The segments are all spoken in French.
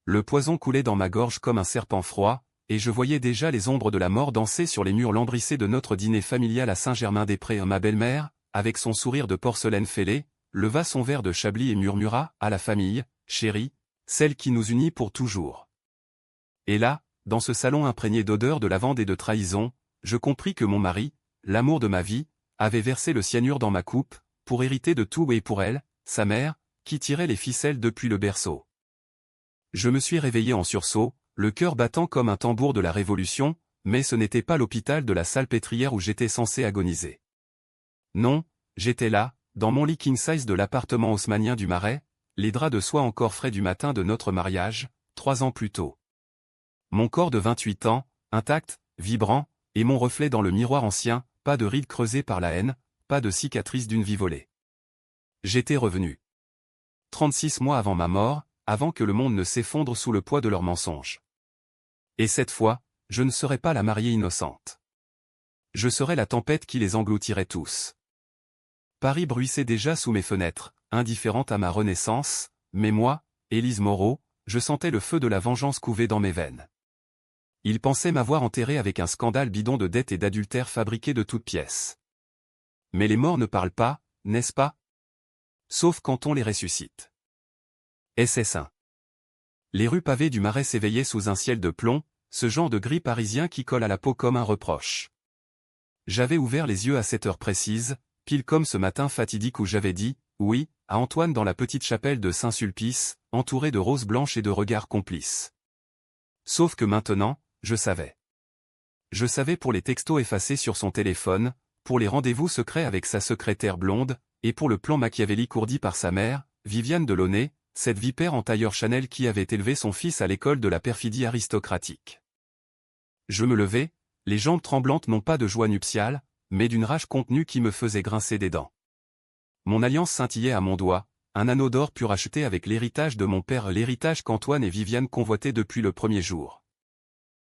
le poison coulait dans ma gorge comme un serpent froid, et je voyais déjà les ombres de la mort danser sur les murs lambrissés de notre dîner familial à Saint-Germain-des-Prés. Ma belle-mère, avec son sourire de porcelaine fêlée, leva son verre de Chablis et murmura « À la famille, chérie, celle qui nous unit pour toujours ». Et là, dans ce salon imprégné d'odeur de lavande et de trahison, je compris que mon mari, l'amour de ma vie, avait versé le cyanure dans ma coupe, pour hériter de tout et pour elle, sa mère, qui tirait les ficelles depuis le berceau. Je me suis réveillé en sursaut, le cœur battant comme un tambour de la Révolution, mais ce n'était pas l'hôpital de la Salpêtrière où j'étais censé agoniser. Non, j'étais là, dans mon lit king-size de l'appartement haussmannien du Marais, les draps de soie encore frais du matin de notre mariage, 3 ans plus tôt. Mon corps de 28 ans, intact, vibrant, et mon reflet dans le miroir ancien, pas de rides creusées par la haine, pas de cicatrices d'une vie volée. J'étais revenu. 36 mois avant ma mort, avant que le monde ne s'effondre sous le poids de leurs mensonges. Et cette fois, je ne serais pas la mariée innocente. Je serais la tempête qui les engloutirait tous. Paris bruissait déjà sous mes fenêtres, indifférente à ma renaissance, mais moi, Élise Moreau, je sentais le feu de la vengeance couver dans mes veines. Ils pensaient m'avoir enterré avec un scandale bidon de dette et d'adultère fabriqué de toutes pièces. Mais les morts ne parlent pas, n'est-ce pas? Sauf quand on les ressuscite. SS1. Les rues pavées du Marais s'éveillaient sous un ciel de plomb, ce genre de gris parisien qui colle à la peau comme un reproche. J'avais ouvert les yeux à cette heure précise, pile comme ce matin fatidique où j'avais dit « oui » à Antoine dans la petite chapelle de Saint-Sulpice, entouré de roses blanches et de regards complices. Sauf que maintenant, je savais. Je savais pour les textos effacés sur son téléphone, pour les rendez-vous secrets avec sa secrétaire blonde, et pour le plan machiavélique ourdi par sa mère, Viviane Delaunay, cette vipère en tailleur Chanel qui avait élevé son fils à l'école de la perfidie aristocratique. Je me levai, les jambes tremblantes non pas de joie nuptiale, mais d'une rage contenue qui me faisait grincer des dents. Mon alliance scintillait à mon doigt, un anneau d'or pur acheté avec l'héritage de mon père, l'héritage qu'Antoine et Viviane convoitaient depuis le premier jour.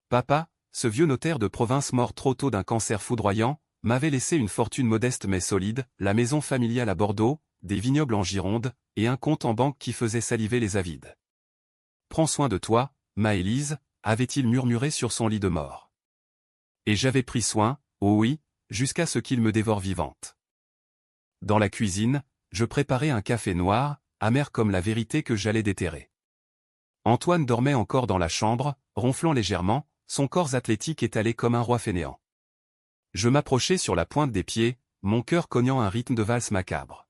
Papa, ce vieux notaire de province mort trop tôt d'un cancer foudroyant, m'avait laissé une fortune modeste mais solide, la maison familiale à Bordeaux, des vignobles en Gironde, et un compte en banque qui faisait saliver les avides. « Prends soin de toi, ma Élise », avait-il murmuré sur son lit de mort. Et j'avais pris soin, oh oui, jusqu'à ce qu'il me dévore vivante. Dans la cuisine, je préparais un café noir, amer comme la vérité que j'allais déterrer. Antoine dormait encore dans la chambre, ronflant légèrement, son corps athlétique étalé comme un roi fainéant. Je m'approchai sur la pointe des pieds, mon cœur cognant un rythme de valse macabre.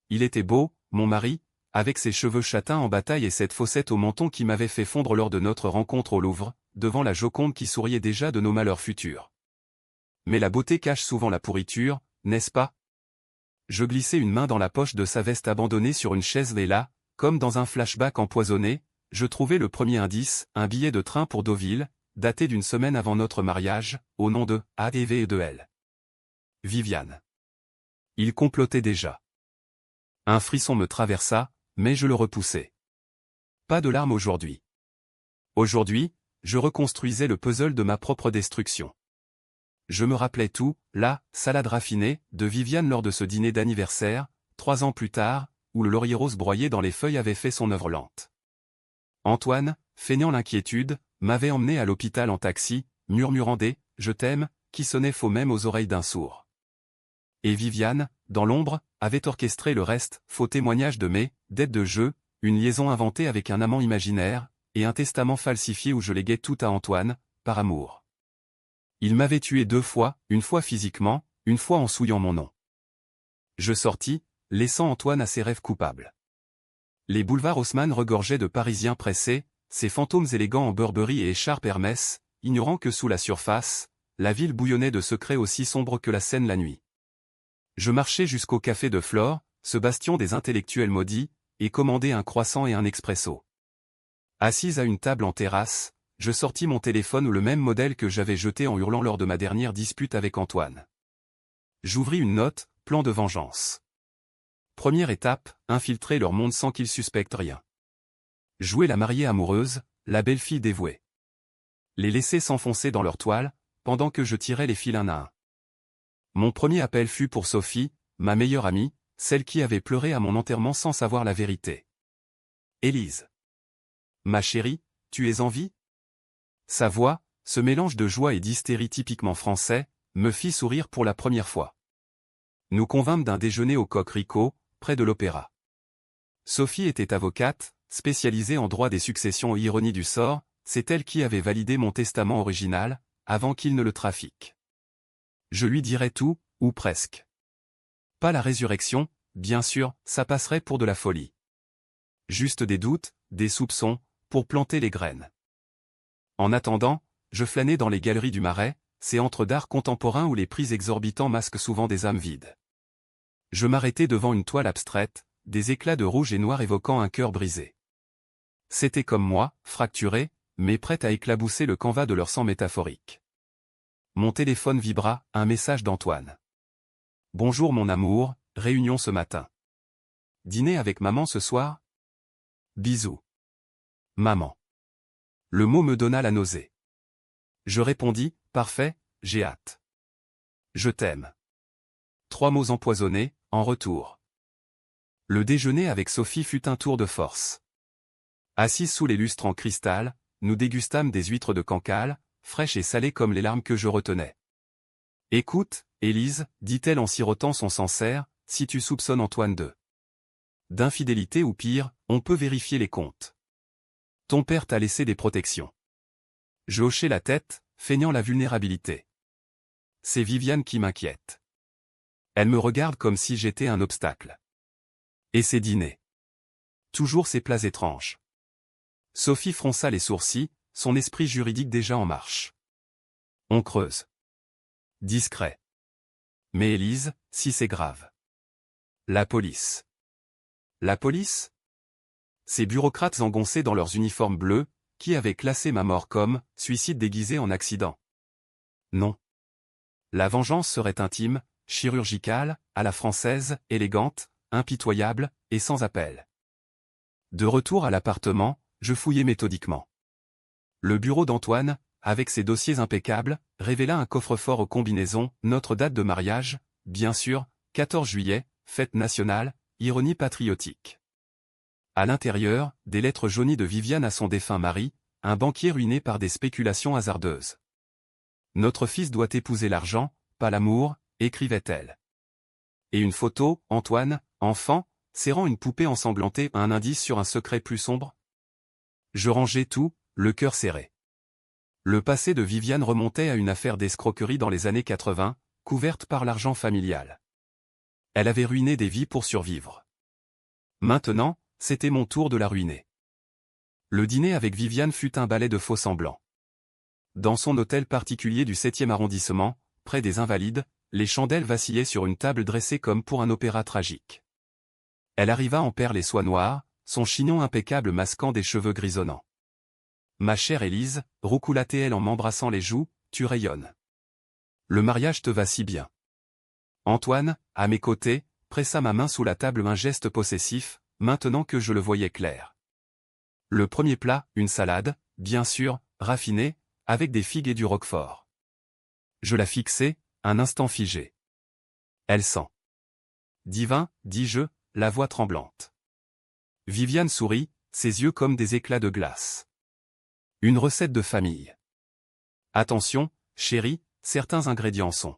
Il était beau, mon mari, avec ses cheveux châtains en bataille et cette fossette au menton qui m'avait fait fondre lors de notre rencontre au Louvre, devant la Joconde qui souriait déjà de nos malheurs futurs. Mais la beauté cache souvent la pourriture, n'est-ce pas? Je glissai une main dans la poche de sa veste abandonnée sur une chaise et là, comme dans un flashback empoisonné, je trouvai le premier indice, un billet de train pour Deauville, daté d'une semaine avant notre mariage, au nom de A.V. et de L. Viviane. Il complotait déjà. Un frisson me traversa, mais je le repoussai. Pas de larmes aujourd'hui. Aujourd'hui, je reconstruisais le puzzle de ma propre destruction. Je me rappelais tout, la salade raffinée de Viviane lors de ce dîner d'anniversaire, 3 ans plus tard, où le laurier rose broyé dans les feuilles avait fait son œuvre lente. Antoine, feignant l'inquiétude, m'avait emmené à l'hôpital en taxi, murmurant des « je t'aime » qui sonnaient faux même aux oreilles d'un sourd. Et Viviane, dans l'ombre, avait orchestré le reste, faux témoignage de mes dettes de jeu, une liaison inventée avec un amant imaginaire, et un testament falsifié où je léguais tout à Antoine, par amour. Il m'avait tué 2 fois, une fois physiquement, une fois en souillant mon nom. Je sortis, laissant Antoine à ses rêves coupables. Les boulevards Haussmann regorgeaient de Parisiens pressés, ces fantômes élégants en Burberry et écharpe Hermès, ignorant que sous la surface, la ville bouillonnait de secrets aussi sombres que la Seine la nuit. Je marchai jusqu'au café de Flore, ce bastion des intellectuels maudits, et commandai un croissant et un expresso. Assise à une table en terrasse, je sortis mon téléphone ou le même modèle que j'avais jeté en hurlant lors de ma dernière dispute avec Antoine. J'ouvris une note, plan de vengeance. Première étape, infiltrer leur monde sans qu'ils suspectent rien. Jouer la mariée amoureuse, la belle-fille dévouée. Les laisser s'enfoncer dans leur toile, pendant que je tirais les fils un à un. Mon premier appel fut pour Sophie, ma meilleure amie, celle qui avait pleuré à mon enterrement sans savoir la vérité. Élise. Ma chérie, tu es en vie? Sa voix, ce mélange de joie et d'hystérie typiquement français, me fit sourire pour la première fois. Nous convînmes d'un déjeuner au Coq Rico, près de l'opéra. Sophie était avocate, spécialisée en droit des successions et ironie du sort, c'est elle qui avait validé mon testament original, avant qu'il ne le trafique. Je lui dirais tout, ou presque. Pas la résurrection, bien sûr, ça passerait pour de la folie. Juste des doutes, des soupçons, pour planter les graines. En attendant, je flânais dans les galeries du Marais, ces antres d'art contemporain où les prix exorbitants masquent souvent des âmes vides. Je m'arrêtais devant une toile abstraite, des éclats de rouge et noir évoquant un cœur brisé. C'était comme moi, fracturé, mais prêt à éclabousser le canevas de leur sang métaphorique. Mon téléphone vibra, un message d'Antoine. « Bonjour mon amour, réunion ce matin. Dîner avec maman ce soir? Bisous. Maman. » Le mot me donna la nausée. Je répondis, « Parfait, j'ai hâte. Je t'aime. » 3 mots empoisonnés, en retour. Le déjeuner avec Sophie fut un tour de force. Assise sous les lustres en cristal, nous dégustâmes des huîtres de Cancale, fraîches et salées comme les larmes que je retenais. « Écoute, Élise, dit-elle en sirotant son Sancerre, si tu soupçonnes Antoine d'infidélité ou pire, on peut vérifier les comptes. Ton père t'a laissé des protections. » Je hochai la tête, feignant la vulnérabilité. C'est Viviane qui m'inquiète. Elle me regarde comme si j'étais un obstacle. Et ses dîners. Toujours ces plats étranges. Sophie fronça les sourcils, son esprit juridique déjà en marche. On creuse. Discret. Mais Élise, si c'est grave. La police. La police? Ces bureaucrates engoncés dans leurs uniformes bleus, qui avaient classé ma mort comme « suicide déguisé en accident ». Non. La vengeance serait intime, chirurgicale, à la française, élégante, impitoyable, et sans appel. De retour à l'appartement, je fouillai méthodiquement. Le bureau d'Antoine, avec ses dossiers impeccables, révéla un coffre-fort aux combinaisons, notre date de mariage, bien sûr, 14 juillet, fête nationale, ironie patriotique. À l'intérieur, des lettres jaunies de Viviane à son défunt mari, un banquier ruiné par des spéculations hasardeuses. « Notre fils doit épouser l'argent, pas l'amour », écrivait-elle. Et une photo, Antoine, enfant, serrant une poupée ensanglantée, un indice sur un secret plus sombre. Je rangeais tout, le cœur serré. Le passé de Viviane remontait à une affaire d'escroquerie dans les années 80, couverte par l'argent familial. Elle avait ruiné des vies pour survivre. Maintenant, c'était mon tour de la ruiner. Le dîner avec Viviane fut un ballet de faux-semblants. Dans son hôtel particulier du 7e arrondissement, près des Invalides, les chandelles vacillaient sur une table dressée comme pour un opéra tragique. Elle arriva en perles et soie noire, son chignon impeccable masquant des cheveux grisonnants. « Ma chère Élise, roucoula-t-elle en m'embrassant les joues, tu rayonnes. Le mariage te va si bien. » Antoine, à mes côtés, pressa ma main sous la table, un geste possessif, maintenant que je le voyais clair. Le premier plat, une salade, bien sûr, raffinée, avec des figues et du roquefort. Je la fixai, un instant figé. Elle sent. Divin, dis-je, la voix tremblante. Viviane sourit, ses yeux comme des éclats de glace. Une recette de famille. Attention, chérie, certains ingrédients sont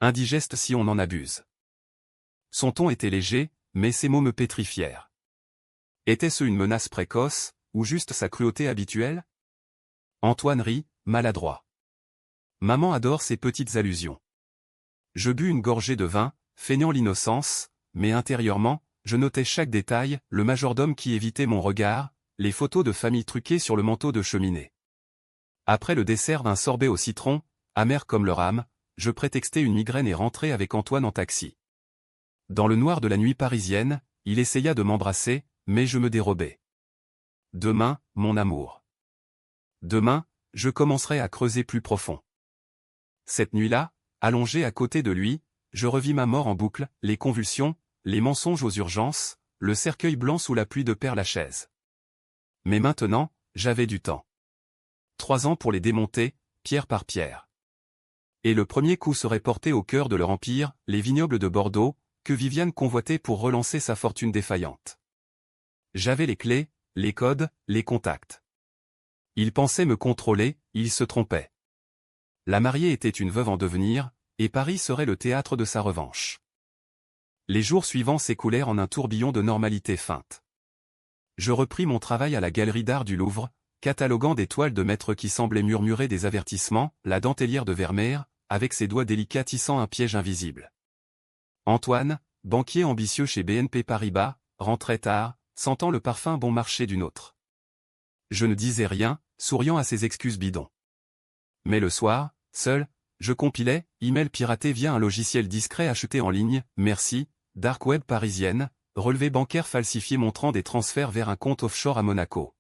indigestes si on en abuse. Son ton était léger, mais ses mots me pétrifièrent. Était-ce une menace précoce, ou juste sa cruauté habituelle? Antoine rit, maladroit. Maman adore ces petites allusions. Je bus une gorgée de vin, feignant l'innocence, mais intérieurement, je notais chaque détail, le majordome qui évitait mon regard, les photos de famille truquées sur le manteau de cheminée. Après le dessert, un sorbet au citron, amer comme le rhum, je prétextai une migraine et rentrai avec Antoine en taxi. Dans le noir de la nuit parisienne, il essaya de m'embrasser, mais je me dérobai. Demain, mon amour. Demain, je commencerai à creuser plus profond. Cette nuit-là, allongé à côté de lui, je revis ma mort en boucle, les convulsions, les mensonges aux urgences, le cercueil blanc sous la pluie de Père-Lachaise. Mais maintenant, j'avais du temps. 3 ans pour les démonter, pierre par pierre. Et le premier coup serait porté au cœur de leur empire, les vignobles de Bordeaux, que Viviane convoitait pour relancer sa fortune défaillante. J'avais les clés, les codes, les contacts. Il pensait me contrôler, il se trompait. La mariée était une veuve en devenir, et Paris serait le théâtre de sa revanche. Les jours suivants s'écoulèrent en un tourbillon de normalité feinte. Je repris mon travail à la galerie d'art du Louvre, cataloguant des toiles de maître qui semblaient murmurer des avertissements, la dentelière de Vermeer, avec ses doigts délicats tissant un piège invisible. Antoine, banquier ambitieux chez BNP Paribas, rentrait tard, sentant le parfum bon marché d'une autre. Je ne disais rien, souriant à ses excuses bidons. Mais le soir, seul, je compilais, email piraté via un logiciel discret acheté en ligne, merci, dark web parisienne, relevé bancaire falsifié montrant des transferts vers un compte offshore à Monaco.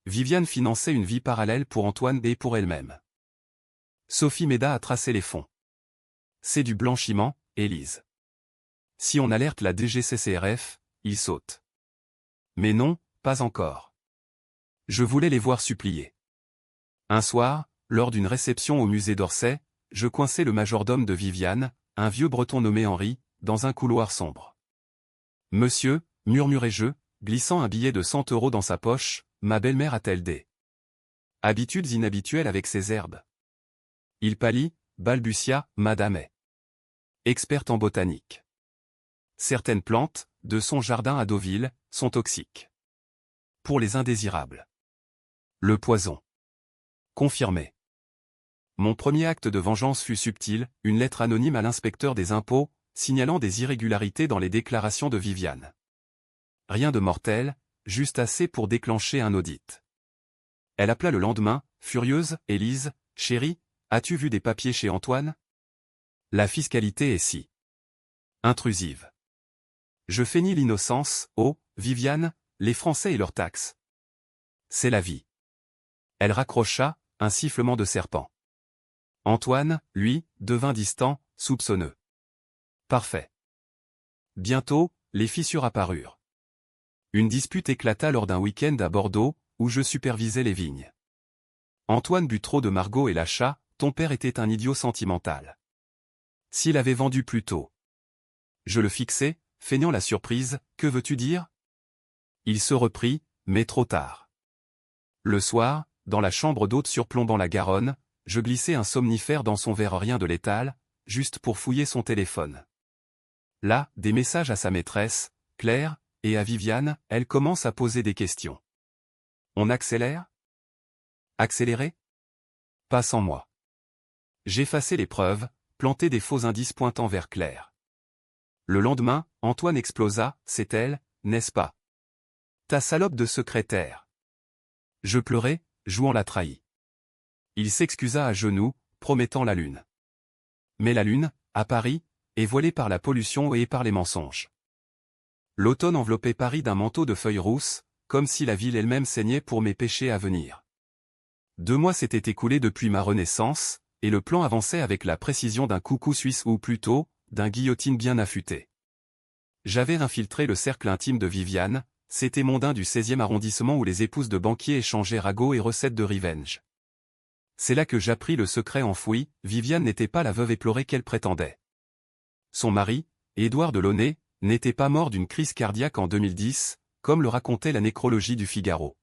Viviane finançait une vie parallèle pour Antoine et pour elle-même. Sophie m'aida à tracer les fonds. C'est du blanchiment, Élise. Si on alerte la DGCCRF, ils sautent. Mais non, pas encore. Je voulais les voir supplier. Un soir, lors d'une réception au musée d'Orsay, je coinçai le majordome de Viviane, un vieux breton nommé Henri, dans un couloir sombre. « Monsieur », murmurai-je, glissant un billet de 100 € dans sa poche, « ma belle-mère a-t-elle des habitudes inhabituelles avec ces herbes ?» Il pâlit, balbutia, « Madame est experte en botanique. Certaines plantes, de son jardin à Deauville, sont toxiques. Pour les indésirables. Le poison. Confirmé. Mon premier acte de vengeance fut subtil, une lettre anonyme à l'inspecteur des impôts, signalant des irrégularités dans les déclarations de Viviane. Rien de mortel, juste assez pour déclencher un audit. Elle appela le lendemain, furieuse, « Élise, chérie, as-tu vu des papiers chez Antoine ? La fiscalité est si intrusive. » Je feignis l'innocence, « Oh, Viviane, les Français et leurs taxes. C'est la vie. » Elle raccrocha, un sifflement de serpent. Antoine, lui, devint distant, soupçonneux. Parfait. Bientôt, les fissures apparurent. Une dispute éclata lors d'un week-end à Bordeaux, où je supervisais les vignes. Antoine but trop de Margot et lâcha, « Ton père était un idiot sentimental. S'il avait vendu plus tôt. » Je le fixai, feignant la surprise, « Que veux-tu dire ?» Il se reprit, mais trop tard. Le soir, dans la chambre d'hôte surplombant la Garonne, je glissai un somnifère dans son verre, rien de létal, juste pour fouiller son téléphone. Là, des messages à sa maîtresse, Claire, et à Viviane, elle commence à poser des questions. On accélère ? Accélérer ? Pas sans moi. J'effaçai les preuves, plantai des faux indices pointant vers Claire. Le lendemain, Antoine explosa, « C'est elle, n'est-ce pas ? Ta salope de secrétaire. » Je pleurai, jouant la trahie. Il s'excusa à genoux, promettant la lune. Mais la lune, à Paris, est voilée par la pollution et par les mensonges. L'automne enveloppait Paris d'un manteau de feuilles rousses, comme si la ville elle-même saignait pour mes péchés à venir. 2 mois s'étaient écoulés depuis ma renaissance, et le plan avançait avec la précision d'un coucou suisse ou plutôt, d'un guillotine bien affûté. J'avais infiltré le cercle intime de Viviane, c'était mondain du 16e arrondissement où les épouses de banquiers échangeaient ragots et recettes de revenge. C'est là que j'appris le secret enfoui, Viviane n'était pas la veuve éplorée qu'elle prétendait. Son mari, Édouard Delaunay, n'était pas mort d'une crise cardiaque en 2010, comme le racontait la nécrologie du Figaro.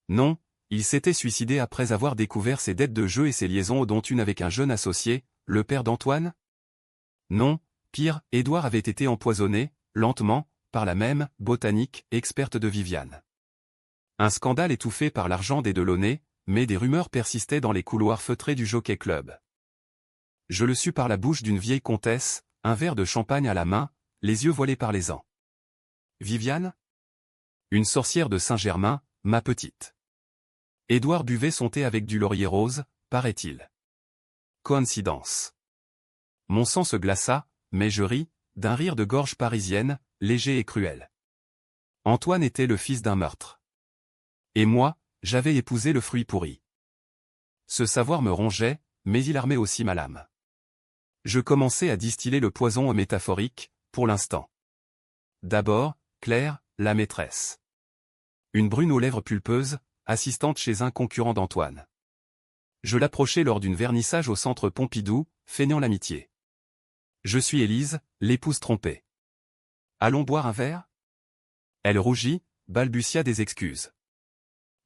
Non, il s'était suicidé après avoir découvert ses dettes de jeu et ses liaisons dont une avec un jeune associé, le père d'Antoine. Non, pire, Édouard avait été empoisonné, lentement, par la même botanique experte de Viviane. Un scandale étouffé par l'argent des Delaunay, mais des rumeurs persistaient dans les couloirs feutrés du Jockey Club. Je le sus par la bouche d'une vieille comtesse, un verre de champagne à la main, les yeux voilés par les ans. Viviane ? Une sorcière de Saint-Germain, ma petite. Édouard buvait son thé avec du laurier rose, paraît-il. Coïncidence. Mon sang se glaça, mais je ris, d'un rire de gorge parisienne, léger et cruel. Antoine était le fils d'un meurtre. Et moi, j'avais épousé le fruit pourri. Ce savoir me rongeait, mais il armait aussi ma lame. Je commençais à distiller le poison métaphorique, pour l'instant. D'abord, Claire, la maîtresse. Une brune aux lèvres pulpeuses, assistante chez un concurrent d'Antoine. Je l'approchai lors d'une vernissage au centre Pompidou, feignant l'amitié. Je suis Élise, l'épouse trompée. Allons boire un verre ? Elle rougit, balbutia des excuses.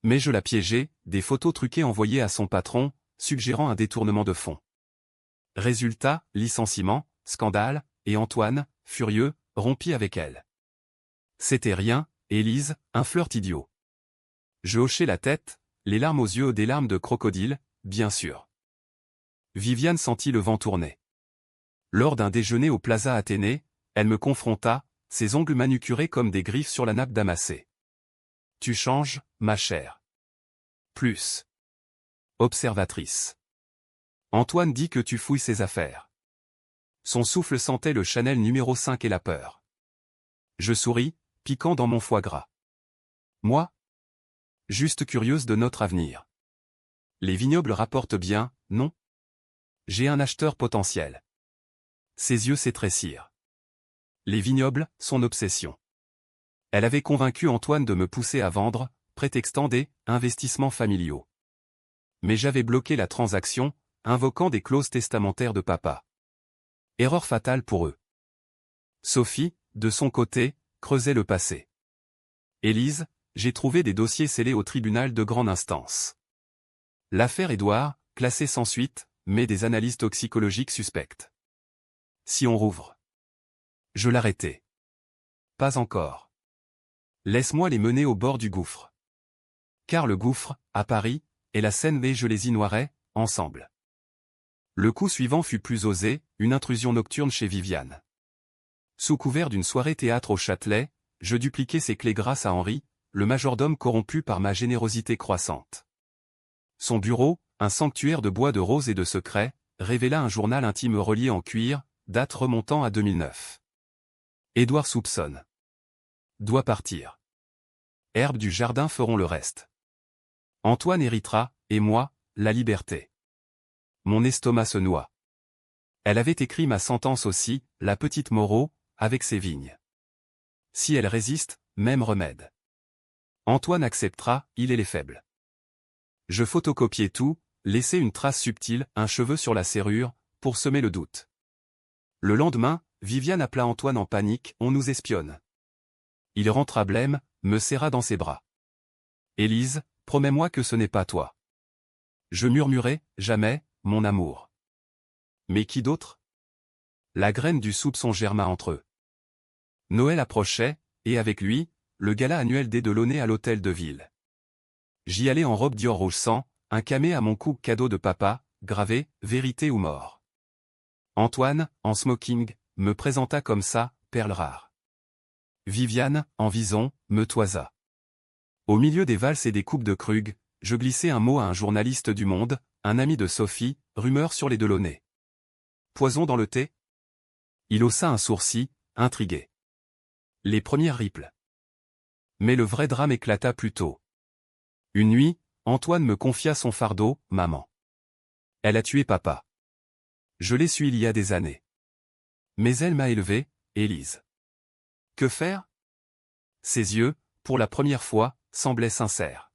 Mais je la piégeai, des photos truquées envoyées à son patron, suggérant un détournement de fonds. Résultat, licenciement, scandale, et Antoine, furieux, rompit avec elle. C'était rien, Élise, un flirt idiot. Je hochai la tête, les larmes aux yeux, des larmes de crocodile, bien sûr. Viviane sentit le vent tourner. Lors d'un déjeuner au Plaza Athénée, elle me confronta, ses ongles manucurés comme des griffes sur la nappe damassée. Tu changes, ma chère. Plus. Observatrice. Antoine dit que tu fouilles ses affaires. Son souffle sentait le Chanel numéro 5 et la peur. Je souris, piquant dans mon foie gras. Moi? Juste curieuse de notre avenir. Les vignobles rapportent bien, non? J'ai un acheteur potentiel. Ses yeux s'étrécirent. Les vignobles, son obsession. Elle avait convaincu Antoine de me pousser à vendre, prétextant des investissements familiaux. Mais j'avais bloqué la transaction, invoquant des clauses testamentaires de papa. Erreur fatale pour eux. Sophie, de son côté, creusait le passé. Élise, j'ai trouvé des dossiers scellés au tribunal de grande instance. L'affaire Édouard, classée sans suite, mais des analyses toxicologiques suspectes. Si on rouvre. Je l'arrêtai. Pas encore. Laisse-moi les mener au bord du gouffre. Car le gouffre, à Paris, et la Seine et je les y noierai, ensemble. Le coup suivant fut plus osé, une intrusion nocturne chez Viviane. Sous couvert d'une soirée théâtre au Châtelet, je dupliquai ses clés grâce à Henri, le majordome corrompu par ma générosité croissante. Son bureau, un sanctuaire de bois de rose et de secrets, révéla un journal intime relié en cuir, date remontant à 2009. Édouard soupçonne. Doit partir. Herbes du jardin feront le reste. Antoine héritera, et moi, la liberté. Mon estomac se noie. Elle avait écrit ma sentence aussi, la petite Moreau, avec ses vignes. Si elle résiste, même remède. Antoine acceptera, il est les faibles. Je photocopiai tout, laissai une trace subtile, un cheveu sur la serrure, pour semer le doute. Le lendemain, Viviane appela Antoine en panique, on nous espionne. Il rentra blême, me serra dans ses bras. Élise, promets-moi que ce n'est pas toi. Je murmurai, jamais, mon amour. Mais qui d'autre? La graine du soupçon germa entre eux. Noël approchait, et avec lui, le gala annuel des Delaunay à l'hôtel de ville. J'y allais en robe Dior rouge sang, un camé à mon cou cadeau de papa, gravé, vérité ou mort. Antoine, en smoking, me présenta comme ça, perle rare. Viviane, en vison, me toisa. Au milieu des valses et des coupes de Krug, je glissai un mot à un journaliste du Monde, un ami de Sophie, rumeur sur les Delaunay. Poison dans le thé? Il haussa un sourcil, intrigué. Les premières ripples. Mais le vrai drame éclata plus tôt. Une nuit, Antoine me confia son fardeau, maman. Elle a tué papa. Je l'ai su il y a des années. Mais elle m'a élevé, Élise. Que faire? Ses yeux, pour la première fois, semblaient sincères.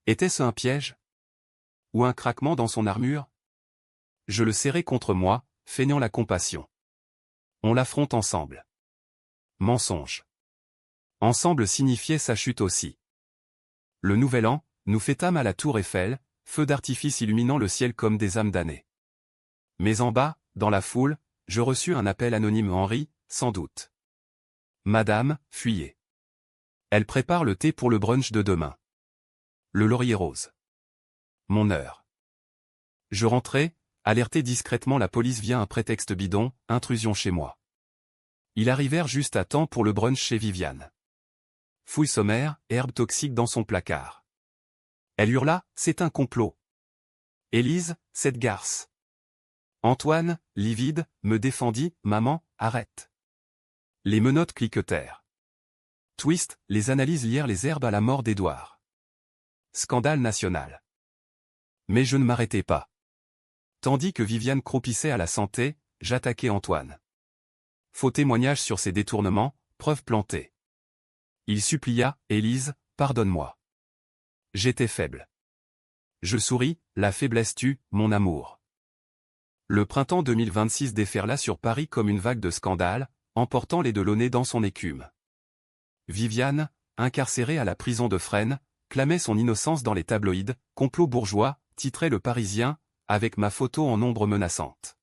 Était-ce un piège? Ou un craquement dans son armure? Je le serrai contre moi, feignant la compassion. On l'affronte ensemble. Mensonge. Ensemble signifiait sa chute aussi. Le nouvel an, nous fêtâmes à la tour Eiffel, feux d'artifice illuminant le ciel comme des âmes damnées. Mais en bas, dans la foule, je reçus un appel anonyme. Henri, sans doute. Madame, fuyez. Elle prépare le thé pour le brunch de demain. Le laurier rose. Mon heure. Je rentrai, alerté discrètement la police via un prétexte bidon, intrusion chez moi. Ils arrivèrent juste à temps pour le brunch chez Viviane. Fouille sommaire, herbe toxique dans son placard. Elle hurla, c'est un complot. Élise, cette garce. Antoine, livide, me défendit, maman, arrête. Les menottes cliquetèrent. Twist, les analyses lièrent les herbes à la mort d'Édouard. Scandale national. Mais je ne m'arrêtai pas. Tandis que Viviane croupissait à la santé, j'attaquai Antoine. Faux témoignage sur ses détournements, preuve plantée. Il supplia, Élise, pardonne-moi. J'étais faible. Je souris, la faiblesse tue, mon amour. Le printemps 2026 déferla sur Paris comme une vague de scandales, emportant les Delaunay dans son écume. Viviane, incarcéré à la prison de Fresnes, clamait son innocence dans les tabloïds, complot bourgeois, titrait Le Parisien, avec ma photo en ombre menaçante.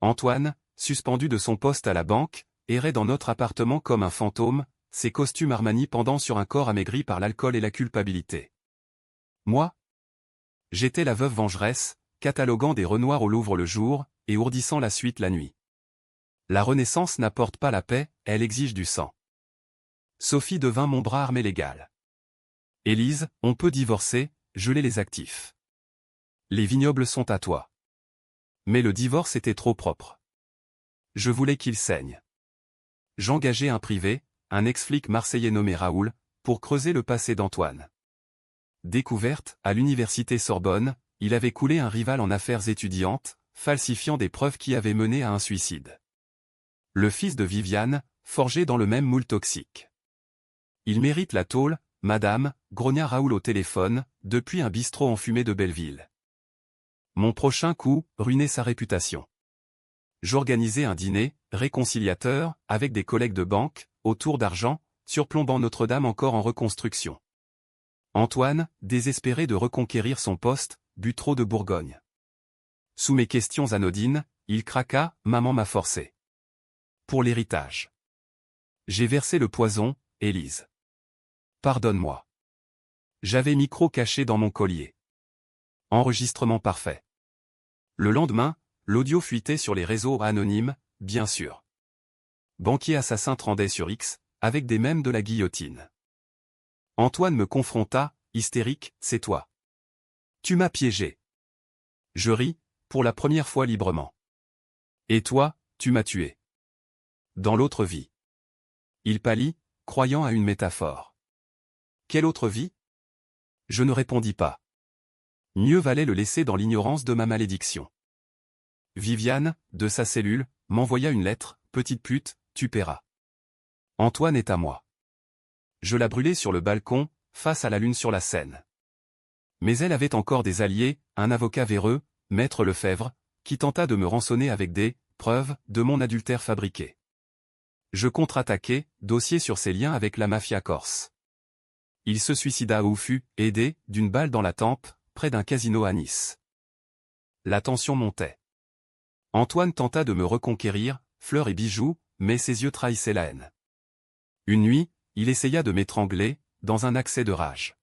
Antoine, suspendu de son poste à la banque, errait dans notre appartement comme un fantôme, ses costumes Armani pendant sur un corps amaigri par l'alcool et la culpabilité. Moi, j'étais la veuve vengeresse, cataloguant des Renoirs au Louvre le jour, et ourdissant la suite la nuit. La Renaissance n'apporte pas la paix, elle exige du sang. Sophie devint mon bras armé légal. Élise, on peut divorcer, geler les actifs. Les vignobles sont à toi. Mais le divorce était trop propre. Je voulais qu'il saigne. J'engageai un privé, un ex-flic marseillais nommé Raoul, pour creuser le passé d'Antoine. Découverte, à l'université Sorbonne, il avait coulé un rival en affaires étudiantes, falsifiant des preuves qui avaient mené à un suicide. Le fils de Viviane, forgé dans le même moule toxique. Il mérite la tôle, madame, grogna Raoul au téléphone, depuis un bistrot enfumé de Belleville. Mon prochain coup, ruiner sa réputation. J'organisai un dîner, réconciliateur, avec des collègues de banque, autour d'argent, surplombant Notre-Dame encore en reconstruction. Antoine, désespéré de reconquérir son poste, but trop de Bourgogne. Sous mes questions anodines, il craqua, maman m'a forcé. Pour l'héritage. J'ai versé le poison, Élise. Pardonne-moi. J'avais micro caché dans mon collier. Enregistrement parfait. Le lendemain, l'audio fuitait sur les réseaux anonymes, bien sûr. Banquier assassin trendait sur X, avec des mèmes de la guillotine. Antoine me confronta, hystérique, c'est toi. Tu m'as piégé. Je ris, pour la première fois librement. Et toi, tu m'as tué. Dans l'autre vie. Il pâlit, croyant à une métaphore. Quelle autre vie? Je ne répondis pas. Mieux valait le laisser dans l'ignorance de ma malédiction. Viviane, de sa cellule, m'envoya une lettre, petite pute, tu paieras. Antoine est à moi. Je la brûlai sur le balcon, face à la lune sur la Seine. Mais elle avait encore des alliés, un avocat véreux, maître Lefebvre, qui tenta de me rançonner avec des preuves de mon adultère fabriqué. Je contre-attaquai, dossier sur ses liens avec la mafia corse. Il se suicida ou fut aidé d'une balle dans la tempe, près d'un casino à Nice. La tension montait. Antoine tenta de me reconquérir, fleurs et bijoux, mais ses yeux trahissaient la haine. Une nuit, il essaya de m'étrangler, dans un accès de rage.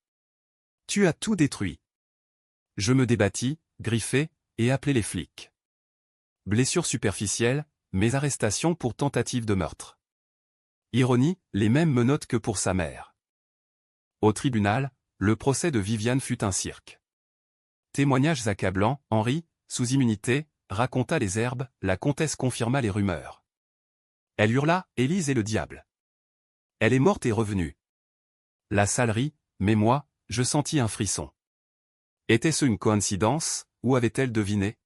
Tu as tout détruit. Je me débattis, griffai, et appelai les flics. Blessure superficielle, mais arrestation pour tentative de meurtre. Ironie, les mêmes menottes que pour sa mère. Au tribunal, le procès de Viviane fut un cirque. Témoignages accablants, Henri, sous immunité, raconta les herbes, la comtesse confirma les rumeurs. Elle hurla, Élise est le diable. Elle est morte et revenue. La salle rit, mais moi, je sentis un frisson. Était-ce une coïncidence, ou avait-elle deviné?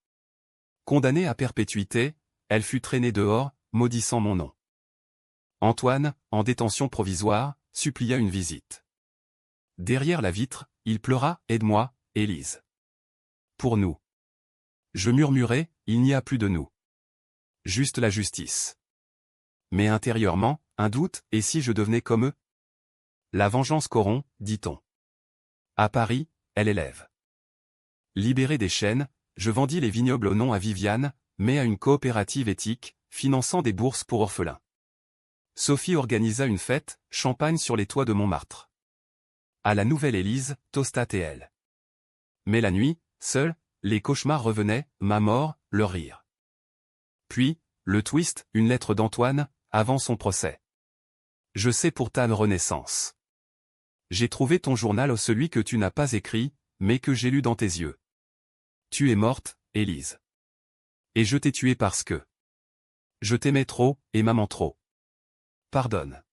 Condamnée à perpétuité, elle fut traînée dehors, maudissant mon nom. Antoine, en détention provisoire, supplia une visite. Derrière la vitre, il pleura, aide-moi, Élise. Pour nous. Je murmurai, il n'y a plus de nous. Juste la justice. Mais intérieurement, un doute, et si je devenais comme eux? La vengeance corrompt, dit-on. À Paris, elle élève. Libéré des chaînes, je vendis les vignobles au nom à Viviane, mais à une coopérative éthique, finançant des bourses pour orphelins. Sophie organisa une fête, champagne sur les toits de Montmartre. À la nouvelle Élise, Tostat et elle. Mais la nuit, seule, les cauchemars revenaient, ma mort, leur rire. Puis, le twist, une lettre d'Antoine, avant son procès. Je sais pour ta renaissance. J'ai trouvé ton journal, celui que tu n'as pas écrit, mais que j'ai lu dans tes yeux. Tu es morte, Élise. Et je t'ai tuée parce que je t'aimais trop, et maman trop. Pardonne.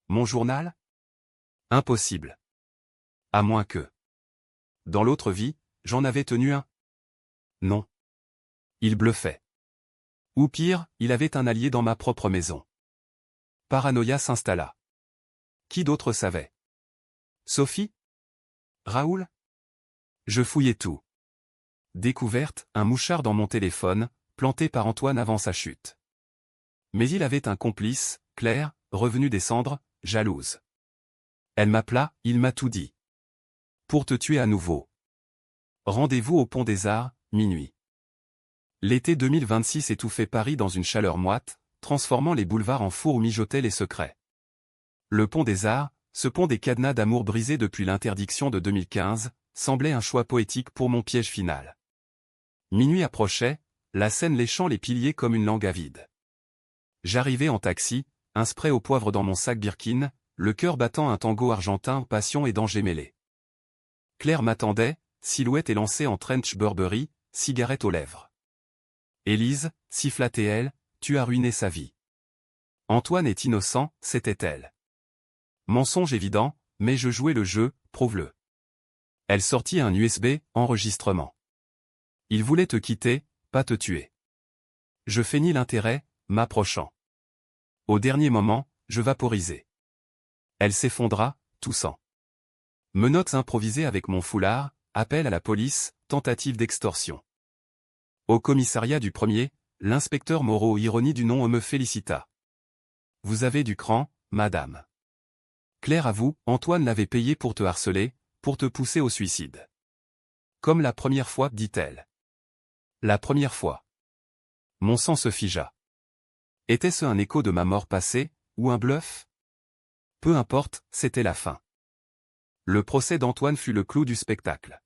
Mon journal? Impossible. À moins que. Dans l'autre vie, j'en avais tenu un. Non. Il bluffait. Ou pire, il avait un allié dans ma propre maison. Paranoïa s'installa. Qui d'autre savait? Sophie? Raoul? Je fouillais tout. Découverte, un mouchard dans mon téléphone, planté par Antoine avant sa chute. Mais il avait un complice, Claire, revenue des cendres, jalouse. Elle m'appela, il m'a tout dit. Pour te tuer à nouveau. Rendez-vous au Pont des Arts, minuit. L'été 2026 étouffait Paris dans une chaleur moite, transformant les boulevards en fours où mijotaient les secrets. Le Pont des Arts, ce pont des cadenas d'amour brisés depuis l'interdiction de 2015, semblait un choix poétique pour mon piège final. Minuit approchait, la Seine léchant les piliers comme une langue avide. J'arrivais en taxi, un spray au poivre dans mon sac Birkin, le cœur battant un tango argentin, passion et danger mêlés. Claire m'attendait, silhouette élancée en trench Burberry, cigarette aux lèvres. Élise, sifflatait-elle, tu as ruiné sa vie. Antoine est innocent, c'était-elle. Mensonge évident, mais je jouais le jeu, prouve-le. Elle sortit un USB, enregistrement. Il voulait te quitter, pas te tuer. Je feignis l'intérêt, m'approchant. Au dernier moment, je vaporisai. Elle s'effondra, toussant. Menottes improvisées avec mon foulard, appel à la police, tentative d'extorsion. Au commissariat du premier, l'inspecteur Moreau, ironie du nom, me félicita. Vous avez du cran, madame. Claire avoue, Antoine l'avait payé pour te harceler, pour te pousser au suicide. Comme la première fois, dit-elle. La première fois. Mon sang se figea. Était-ce un écho de ma mort passée, ou un bluff? Peu importe, c'était la fin. Le procès d'Antoine fut le clou du spectacle.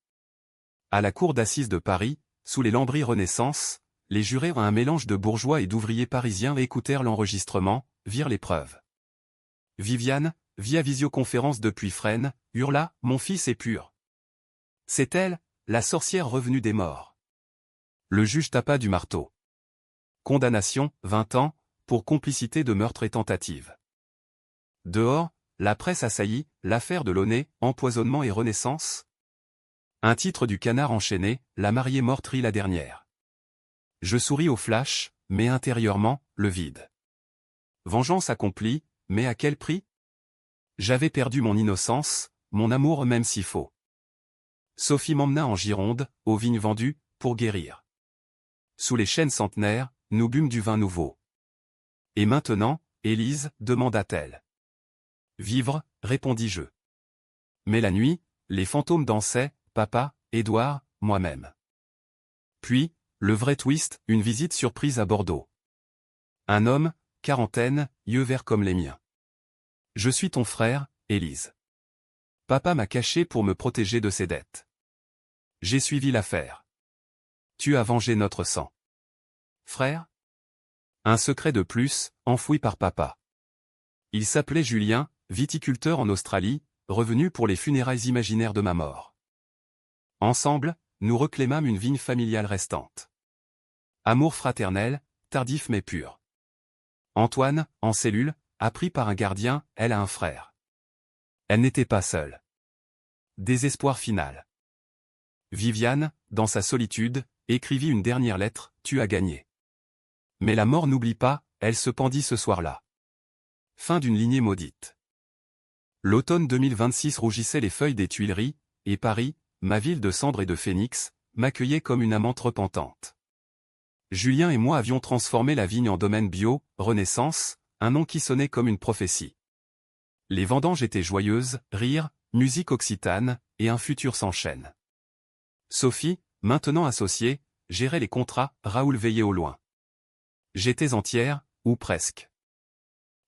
À la cour d'assises de Paris, sous les lambris Renaissance, les jurés, un mélange de bourgeois et d'ouvriers parisiens, écoutèrent l'enregistrement, virent les preuves. Viviane, via visioconférence depuis Fresnes, hurla, mon fils est pur. C'est elle, la sorcière revenue des morts. Le juge tapa du marteau. Condamnation, 20 ans, pour complicité de meurtre et tentative. Dehors, la presse assaillit, l'affaire de Launay, empoisonnement et renaissance. Un titre du Canard enchaîné, la mariée morte rit la dernière. Je souris au flash, mais intérieurement, le vide. Vengeance accomplie, mais à quel prix? J'avais perdu mon innocence, mon amour même si faux. Sophie m'emmena en Gironde, aux vignes vendues, pour guérir. Sous les chênes centenaires, nous bûmes du vin nouveau. Et maintenant, Élise, demanda-t-elle. Vivre, répondis-je. Mais la nuit, les fantômes dansaient, papa, Édouard, moi-même. Puis, le vrai twist, une visite surprise à Bordeaux. Un homme, quarantaine, yeux verts comme les miens. Je suis ton frère, Élise. Papa m'a caché pour me protéger de ses dettes. J'ai suivi l'affaire. Tu as vengé notre sang. Frère? Un secret de plus, enfoui par papa. Il s'appelait Julien, viticulteur en Australie, revenu pour les funérailles imaginaires de ma mort. Ensemble, nous reclamâmes une vigne familiale restante. Amour fraternel, tardif mais pur. Antoine, en cellule, appris par un gardien, elle a un frère. Elle n'était pas seule. Désespoir final. Viviane, dans sa solitude, écrivit une dernière lettre, tu as gagné. Mais la mort n'oublie pas, elle se pendit ce soir-là. Fin d'une lignée maudite. L'automne 2026 rougissait les feuilles des Tuileries, et Paris, ma ville de cendres et de phénix, m'accueillait comme une amante repentante. Julien et moi avions transformé la vigne en domaine bio, Renaissance, un nom qui sonnait comme une prophétie. Les vendanges étaient joyeuses, rires, musique occitane, et un futur s'enchaîne. Sophie, maintenant associée, gérait les contrats, Raoul veillait au loin. J'étais entière, ou presque.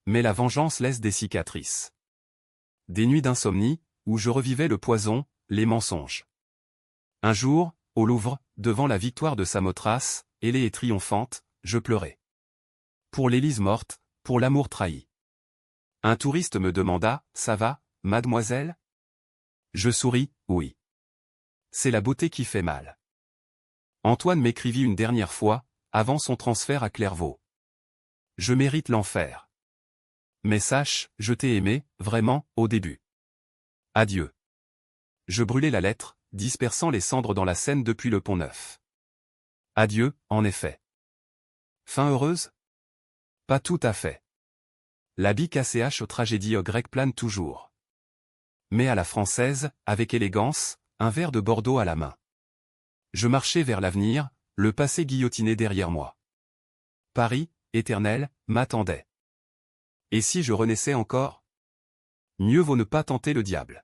Mais la vengeance laisse des cicatrices. Des nuits d'insomnie, où je revivais le poison, les mensonges. Un jour, au Louvre, devant la victoire de Samothrace, ailée et triomphante, je pleurais. Pour l'Élise morte, pour l'amour trahi. Un touriste me demanda, ça va, mademoiselle? Je souris, oui. C'est la beauté qui fait mal. Antoine m'écrivit une dernière fois, avant son transfert à Clairvaux. Je mérite l'enfer. Mais sache, je t'ai aimé, vraiment, au début. Adieu. Je brûlai la lettre, dispersant les cendres dans la Seine depuis le Pont-Neuf. Adieu, en effet. Fin heureuse? Pas tout à fait. L'habit KCH aux tragédies grecques plane toujours. Mais à la française, avec élégance, un verre de Bordeaux à la main. Je marchais vers l'avenir, le passé guillotiné derrière moi. Paris, éternel, m'attendait. Et si je renaissais encore? Mieux vaut ne pas tenter le diable.